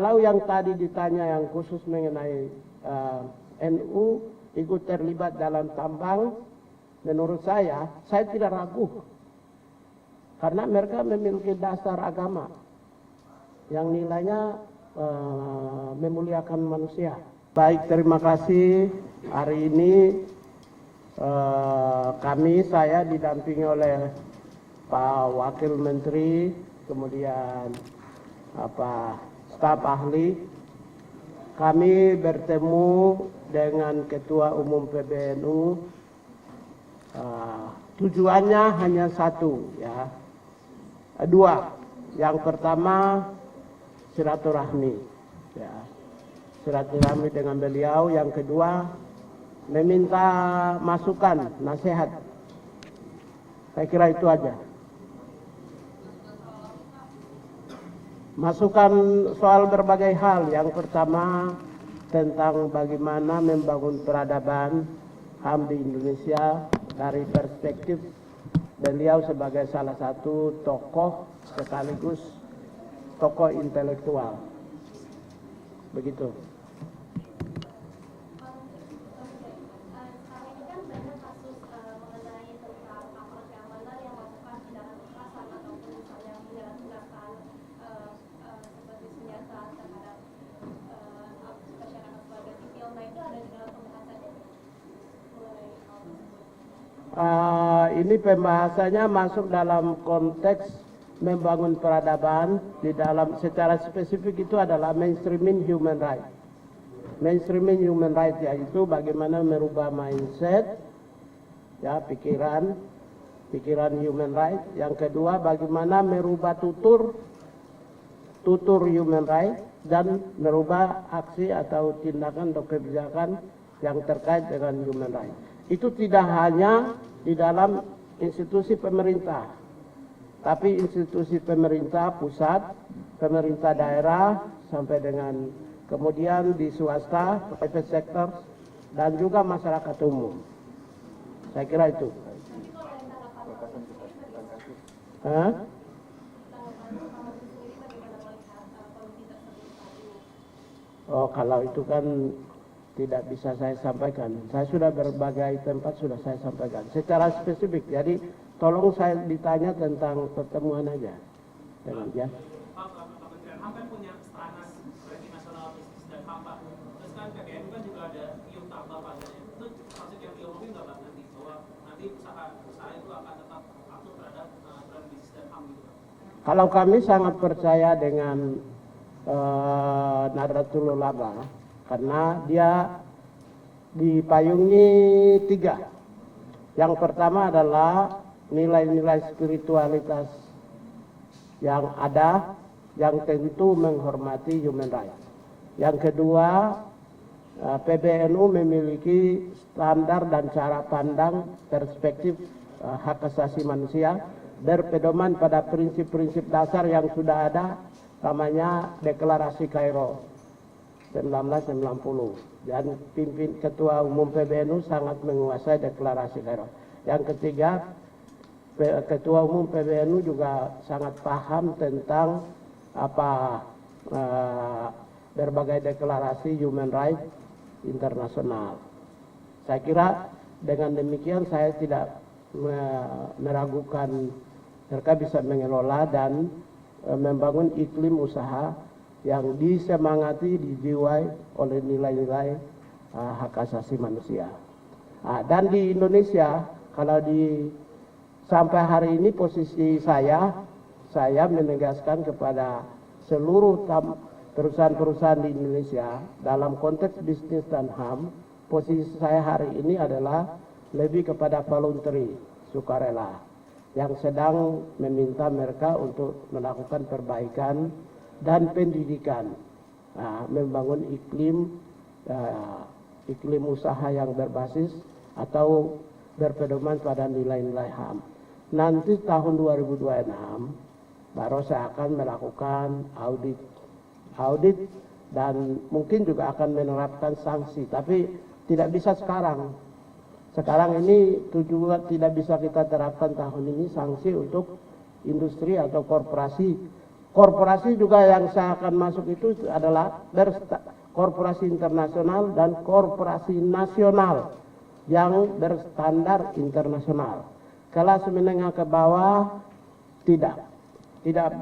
Kalau yang tadi ditanya yang khusus mengenai NU ikut terlibat dalam tambang, menurut saya tidak ragu. Karena mereka memiliki dasar agama yang nilainya memuliakan manusia. Baik, terima kasih. Hari ini saya didampingi oleh Pak Wakil Menteri, kemudian staf ahli. Kami bertemu dengan Ketua Umum PBNU. Tujuannya hanya satu, ya. Dua. Yang pertama silaturahmi, ya. Silaturahmi dengan beliau. Yang kedua meminta masukan, nasihat. Saya kira itu aja. Masukan soal berbagai hal. Yang pertama tentang bagaimana membangun peradaban HAM di Indonesia dari perspektif beliau sebagai salah satu tokoh sekaligus tokoh intelektual. Begitu. Ini pembahasannya masuk dalam konteks membangun peradaban. Di dalam secara spesifik itu adalah mainstreaming human right. Mainstreaming human right yaitu bagaimana merubah mindset, ya, pikiran human right. Yang kedua bagaimana merubah tutur human right dan merubah aksi atau tindakan atau kebijakan yang terkait dengan human right. Itu tidak hanya di dalam institusi pemerintah, tapi institusi pemerintah pusat, pemerintah daerah, sampai dengan kemudian di swasta, private sector, dan juga masyarakat umum. Saya kira itu. Oh, kalau itu kan tidak bisa saya sampaikan. Saya sudah berbagai tempat sudah saya sampaikan secara spesifik. Jadi tolong saya ditanya tentang pertemuan aja dengan dia. Pak, Kementerian HAM kan punya Stranas Ranking Nasional Bisnis dan HAM, Pak. Terus kan PBNU kan juga ada IUM tambah, Pak. Itu maksud yang diomongin nggak, Pak, nanti bahwa nanti usaha itu akan tetap patuh terhadap aturan bisnis dan HAM gitu, Pak? Kalau kami sangat percaya dengan Nahdlatul Ulama, karena dia dipayungi 3. Yang pertama adalah nilai-nilai spiritualitas yang ada, yang tentu menghormati human rights. Yang kedua, PBNU memiliki standar dan cara pandang perspektif hak asasi manusia berpedoman pada prinsip-prinsip dasar yang sudah ada, namanya Deklarasi Kairo 1990, dan Ketua Umum PBNU sangat menguasai Deklarasi Kairo. Yang ketiga, Ketua Umum PBNU juga sangat paham tentang berbagai deklarasi human rights internasional. Saya kira dengan demikian saya tidak meragukan mereka bisa mengelola dan membangun iklim usaha yang disemangati, dijiwai oleh nilai-nilai hak asasi manusia. Dan di Indonesia, kalau sampai hari ini posisi saya menegaskan kepada seluruh perusahaan-perusahaan di Indonesia dalam konteks bisnis dan HAM, posisi saya hari ini adalah lebih kepada voluntary, sukarela, yang sedang meminta mereka untuk melakukan perbaikan dan pendidikan, membangun iklim usaha yang berbasis atau berpedoman pada nilai-nilai HAM. Nanti tahun 2026 baru saya akan melakukan audit dan mungkin juga akan menerapkan sanksi, tapi tidak bisa sekarang. Sekarang ini tujuan tidak bisa kita terapkan tahun ini sanksi untuk industri atau korporasi Korporasi juga yang saya akan masuk itu adalah korporasi internasional dan korporasi nasional yang berstandar internasional. Kelas menengah ke bawah tidak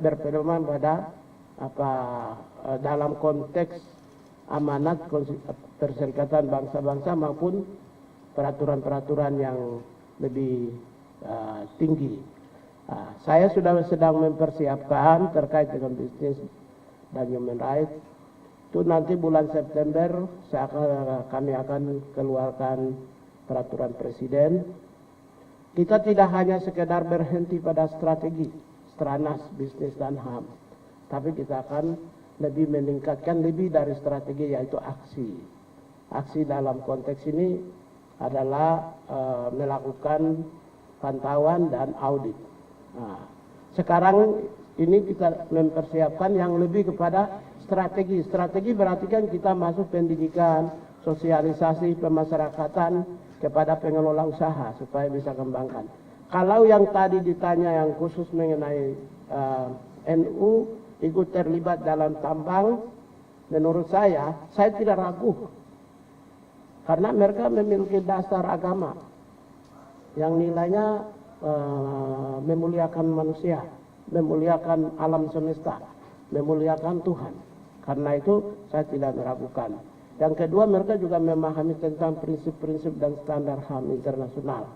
berpedoman pada dalam konteks amanat Perserikatan Bangsa-Bangsa maupun peraturan-peraturan yang lebih tinggi. Saya sudah sedang mempersiapkan terkait dengan bisnis dan human rights. Itu nanti bulan September kami akan keluarkan peraturan presiden. Kita tidak hanya sekedar berhenti pada strategi, stranas, bisnis dan HAM. Tapi kita akan lebih meningkatkan lebih dari strategi, yaitu aksi. Aksi dalam konteks ini adalah melakukan pantauan dan audit. Nah, sekarang ini kita mempersiapkan yang lebih kepada strategi. Strategi berarti kan kita masuk pendidikan, sosialisasi, pemasyarakatan kepada pengelola usaha supaya bisa kembangkan. Kalau yang tadi ditanya yang khusus mengenai NU ikut terlibat dalam tambang, menurut saya tidak ragu. Karena mereka memiliki dasar agama yang nilainya memuliakan manusia, memuliakan alam semesta, memuliakan Tuhan. Karena itu saya tidak meragukan. Yang kedua, mereka juga memahami tentang prinsip-prinsip dan standar HAM internasional.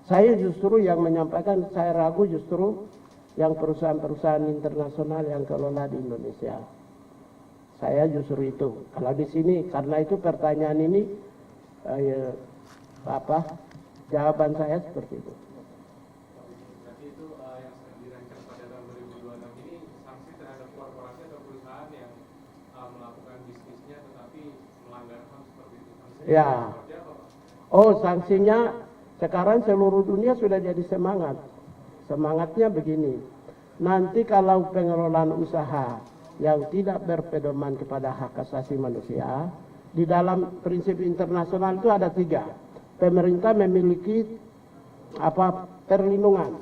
Saya justru yang menyampaikan, saya ragu justru yang perusahaan-perusahaan internasional yang kelola di Indonesia. Saya justru itu. Kalau di sini, karena itu pertanyaan ini, jawaban saya seperti itu. Ya. Oh, sanksinya sekarang seluruh dunia sudah jadi semangat. Semangatnya begini. Nanti kalau pengelolaan usaha yang tidak berpedoman kepada hak asasi manusia, di dalam prinsip internasional itu ada 3. Pemerintah memiliki perlindungan,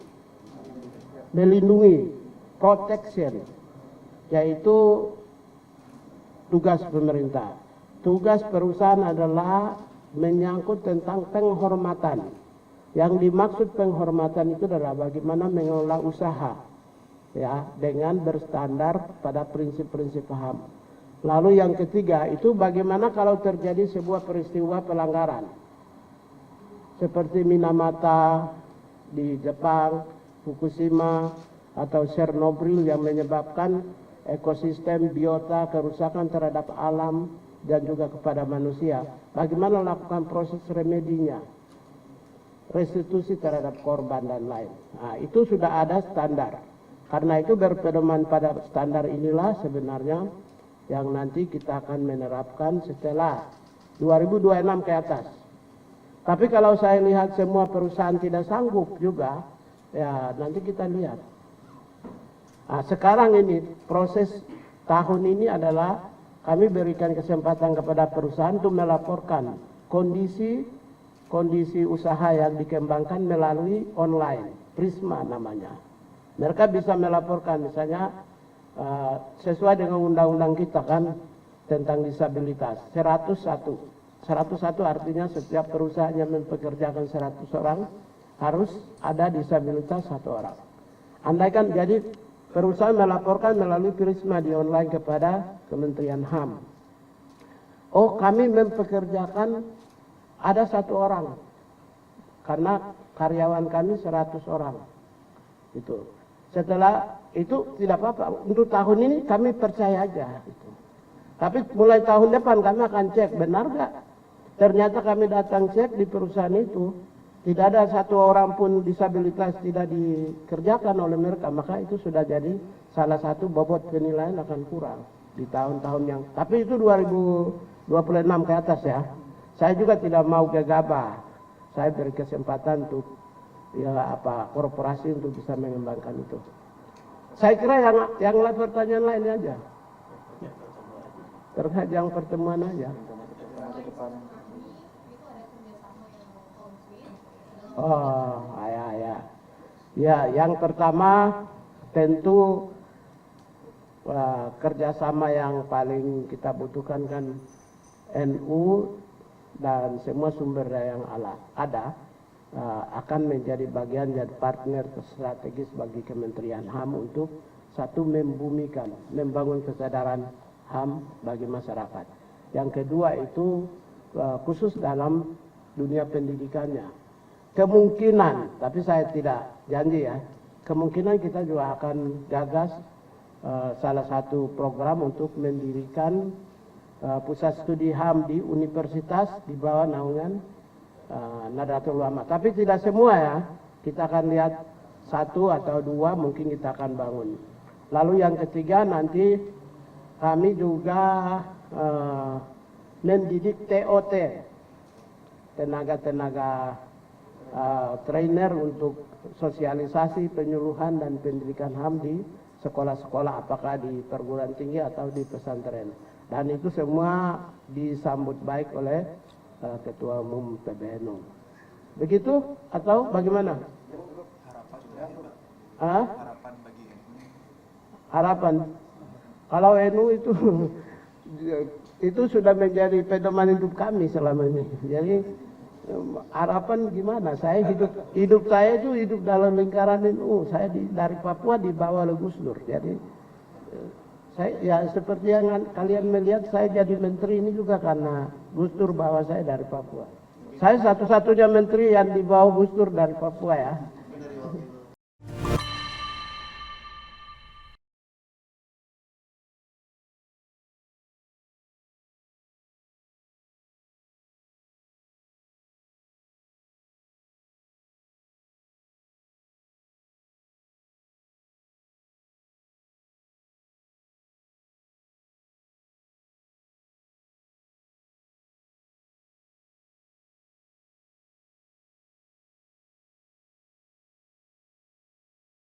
melindungi, protection, yaitu tugas pemerintah. Tugas perusahaan adalah menyangkut tentang penghormatan. Yang dimaksud penghormatan itu adalah bagaimana mengelola usaha, ya, dengan berstandar pada prinsip-prinsip HAM. Lalu yang ketiga itu bagaimana kalau terjadi sebuah peristiwa pelanggaran, seperti Minamata di Jepang, Fukushima atau Chernobyl yang menyebabkan ekosistem biota, kerusakan terhadap alam dan juga kepada manusia. Bagaimana melakukan proses remedinya, restitusi terhadap korban dan lain. Nah, itu sudah ada standar. Karena itu berpedoman pada standar inilah sebenarnya yang nanti kita akan menerapkan setelah 2026 ke atas. Tapi kalau saya lihat semua perusahaan tidak sanggup juga, ya nanti kita lihat. Nah, sekarang ini proses tahun ini adalah kami berikan kesempatan kepada perusahaan untuk melaporkan kondisi usaha yang dikembangkan melalui online, Prisma namanya. Mereka bisa melaporkan misalnya sesuai dengan undang-undang kita kan tentang disabilitas 101 artinya setiap perusahaan yang mempekerjakan 100 orang harus ada disabilitas 1 orang. Andaikan jadi perusahaan melaporkan melalui Prisma di online kepada Kementerian HAM. Oh, kami mempekerjakan ada 1 orang karena karyawan kami 100 orang. Itu. Setelah itu tidak apa-apa. Untuk tahun ini kami percaya aja. Gitu. Tapi mulai tahun depan kami akan cek benar gak? Ternyata kami datang cek di perusahaan itu tidak ada 1 orang pun disabilitas tidak dikerjakan oleh mereka, maka itu sudah jadi salah satu bobot penilaian akan kurang di tahun-tahun yang. Tapi itu 2026 ke atas ya. Saya juga tidak mau gegabah. Saya beri kesempatan untuk korporasi untuk bisa mengembangkan itu. Saya kira yang lain pertanyaan lain aja. Terkait yang pertemuan aja. Oh, ya. Ya, yang pertama tentu kerjasama yang paling kita butuhkan kan NU dan semua sumber daya yang ada akan menjadi bagian dan partner strategis bagi Kementerian HAM untuk satu membumikan, membangun kesadaran HAM bagi masyarakat. Yang kedua itu khusus dalam dunia pendidikannya. Kemungkinan, tapi saya tidak janji ya, kemungkinan kita juga akan gagas salah satu program untuk mendirikan pusat studi HAM di universitas di bawah naungan Nahdlatul Ulama. Tapi tidak semua ya, kita akan lihat satu atau dua mungkin kita akan bangun. Lalu yang ketiga nanti kami juga mendidik TOT, tenaga-tenaga trainer untuk sosialisasi, penyuluhan dan pendidikan HAM di sekolah-sekolah, apakah di perguruan tinggi atau di pesantren. Dan itu semua disambut baik oleh Ketua Umum PBNU. Begitu atau bagaimana? Harapan bagi NU. Harapan. Kalau NU itu sudah menjadi pedoman hidup kami selama ini. Jadi harapan gimana? Saya hidup saya itu hidup dalam lingkaran NU. Saya dari Papua dibawa oleh Gus Dur. Jadi saya ya seperti yang kalian melihat saya jadi menteri ini juga karena Gus Dur bawa saya dari Papua. Saya satu-satunya menteri yang dibawa Gus Dur dari Papua ya.